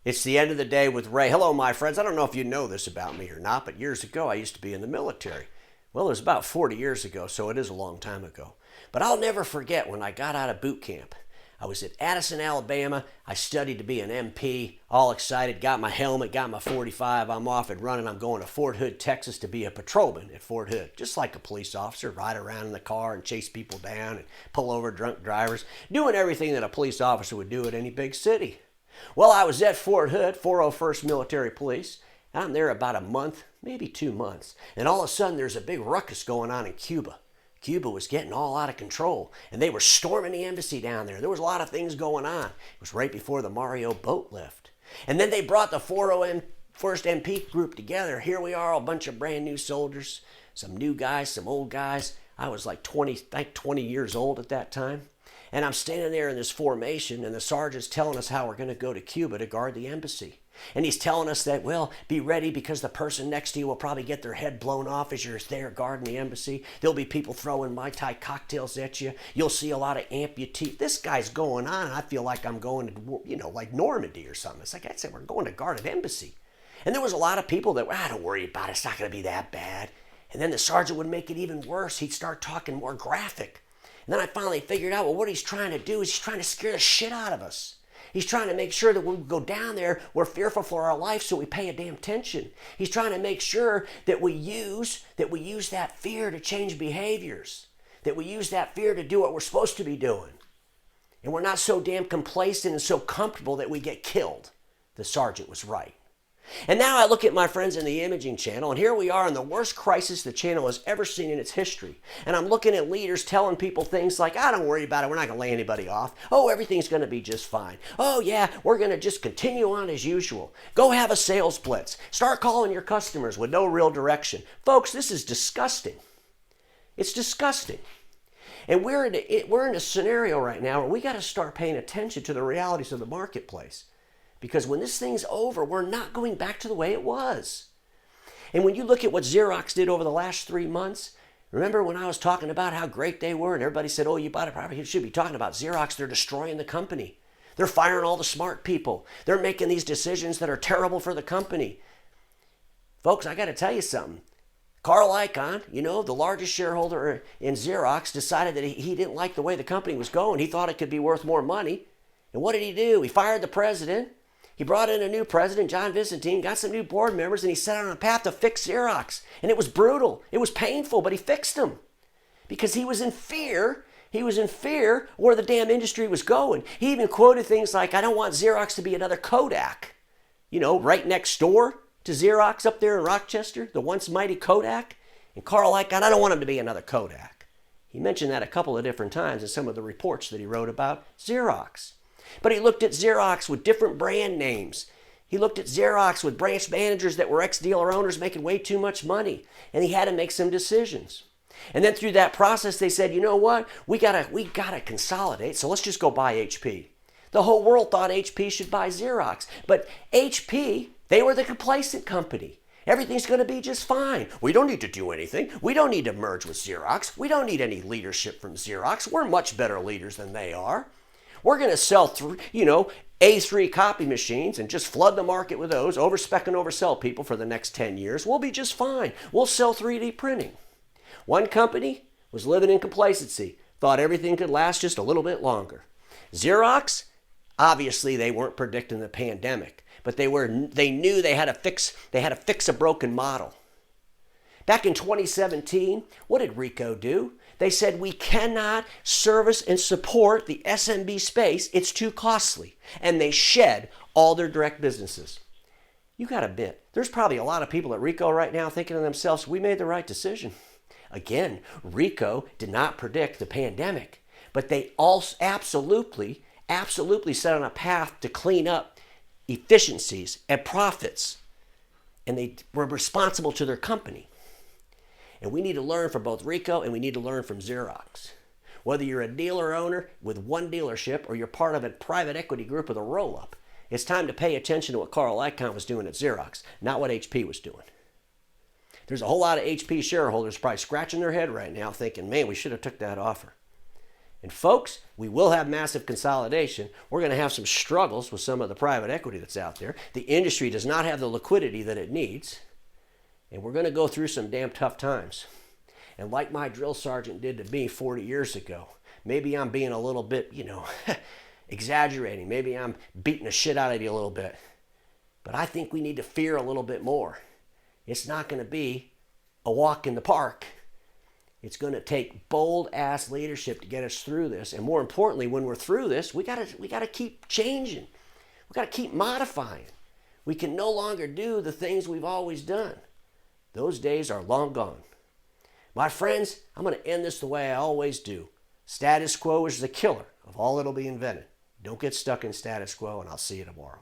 It's the end of the day with Ray. Hello, my friends. I don't know if you know this about me or not, but years ago I used to be in the military. Well, it was about 40 years ago, so it is a long time ago. But I'll never forget when I got out of boot camp. I was at Addison, Alabama. I studied to be an MP, all excited, got my helmet, got my 45. I'm off and running. I'm going to Fort Hood, Texas to be a patrolman at Fort Hood. Just like a police officer, ride around in the car and chase people down and pull over drunk drivers, doing everything that a police officer would do at any big city. Well, I was at Fort Hood, 401st Military Police. I'm there about a month, maybe 2 months. And all of a sudden, there's a big ruckus going on in Cuba. Cuba was getting all out of control, and they were storming the embassy down there. There was a lot of things going on. It was right before the Mario boat lift. And then they brought the 401st MP group together. Here we are, a bunch of brand new soldiers, some new guys, some old guys. I was like 20 years old at that time. And I'm standing there in this formation, and the sergeant's telling us how we're going to go to Cuba to guard the embassy. And he's telling us that, well, be ready because the person next to you will probably get their head blown off as you're there guarding the embassy. There'll be people throwing Mai Tai cocktails at you. You'll see a lot of amputees. This guy's going on, and I feel like I'm going to, like Normandy or something. It's like I said, we're going to guard an embassy. And there was a lot of people that, don't worry about it. It's not going to be that bad. And then the sergeant would make it even worse. He'd start talking more graphic. And then I finally figured out, what he's trying to do is he's trying to scare the shit out of us. He's trying to make sure that when we go down there, we're fearful for our life, so we pay a damn attention. He's trying to make sure that we use that fear to change behaviors, that we use that fear to do what we're supposed to be doing. And we're not so damn complacent and so comfortable that we get killed. The sergeant was right. And now I look at my friends in the imaging channel, and here we are in the worst crisis the channel has ever seen in its history. And I'm looking at leaders telling people things like, don't worry about it, we're not going to lay anybody off. Oh, everything's going to be just fine. Oh, yeah, we're going to just continue on as usual. Go have a sales blitz. Start calling your customers with no real direction. Folks, this is disgusting. It's disgusting. And we're in a scenario right now where we got to start paying attention to the realities of the marketplace. Because when this thing's over, we're not going back to the way it was. And when you look at what Xerox did over the last 3 months, remember when I was talking about how great they were and everybody said, oh, you probably should be talking about Xerox. They're destroying the company. They're firing all the smart people. They're making these decisions that are terrible for the company. Folks, I got to tell you something. Carl Icahn, the largest shareholder in Xerox, decided that he didn't like the way the company was going. He thought it could be worth more money. And what did he do? He fired the president. He brought in a new president, John Visentin, got some new board members, and he set on a path to fix Xerox. And it was brutal. It was painful, but he fixed them. Because he was in fear. He was in fear where the damn industry was going. He even quoted things like, I don't want Xerox to be another Kodak. Right next door to Xerox up there in Rochester, the once mighty Kodak. And Carl Icahn, I don't want him to be another Kodak. He mentioned that a couple of different times in some of the reports that he wrote about Xerox. But he looked at Xerox with different brand names. He looked at Xerox with branch managers that were ex-dealer owners making way too much money. And he had to make some decisions. And then through that process, they said, you know what? We gotta consolidate, so let's just go buy HP. The whole world thought HP should buy Xerox. But HP, they were the complacent company. Everything's going to be just fine. We don't need to do anything. We don't need to merge with Xerox. We don't need any leadership from Xerox. We're much better leaders than they are. We're going to sell A3 copy machines and just flood the market with those, overspec and oversell people for the next 10 years. We'll be just fine. We'll sell 3D printing. One company was living in complacency, thought everything could last just a little bit longer. Xerox, obviously they weren't predicting the pandemic, but they knew they had to fix a broken model. Back in 2017, what did Ricoh do? They said, we cannot service and support the SMB space. It's too costly. And they shed all their direct businesses. You got to admit, there's probably a lot of people at Ricoh right now thinking to themselves, we made the right decision. Again, Ricoh did not predict the pandemic, but they also absolutely set on a path to clean up efficiencies and profits. And they were responsible to their company. And we need to learn from both Ricoh and we need to learn from Xerox. Whether you're a dealer owner with one dealership or you're part of a private equity group with a roll-up, it's time to pay attention to what Carl Icahn was doing at Xerox, not what HP was doing. There's a whole lot of HP shareholders probably scratching their head right now thinking, man, we should have took that offer. And folks, we will have massive consolidation. We're going to have some struggles with some of the private equity that's out there. The industry does not have the liquidity that it needs. And we're going to go through some damn tough times. And like my drill sergeant did to me 40 years ago, maybe I'm being a little bit, exaggerating. Maybe I'm beating the shit out of you a little bit. But I think we need to fear a little bit more. It's not going to be a walk in the park. It's going to take bold-ass leadership to get us through this. And more importantly, when we're through this, we got to keep changing. We got to keep modifying. We can no longer do the things we've always done. Those days are long gone. My friends, I'm going to end this the way I always do. Status quo is the killer of all that'll be invented. Don't get stuck in status quo, and I'll see you tomorrow.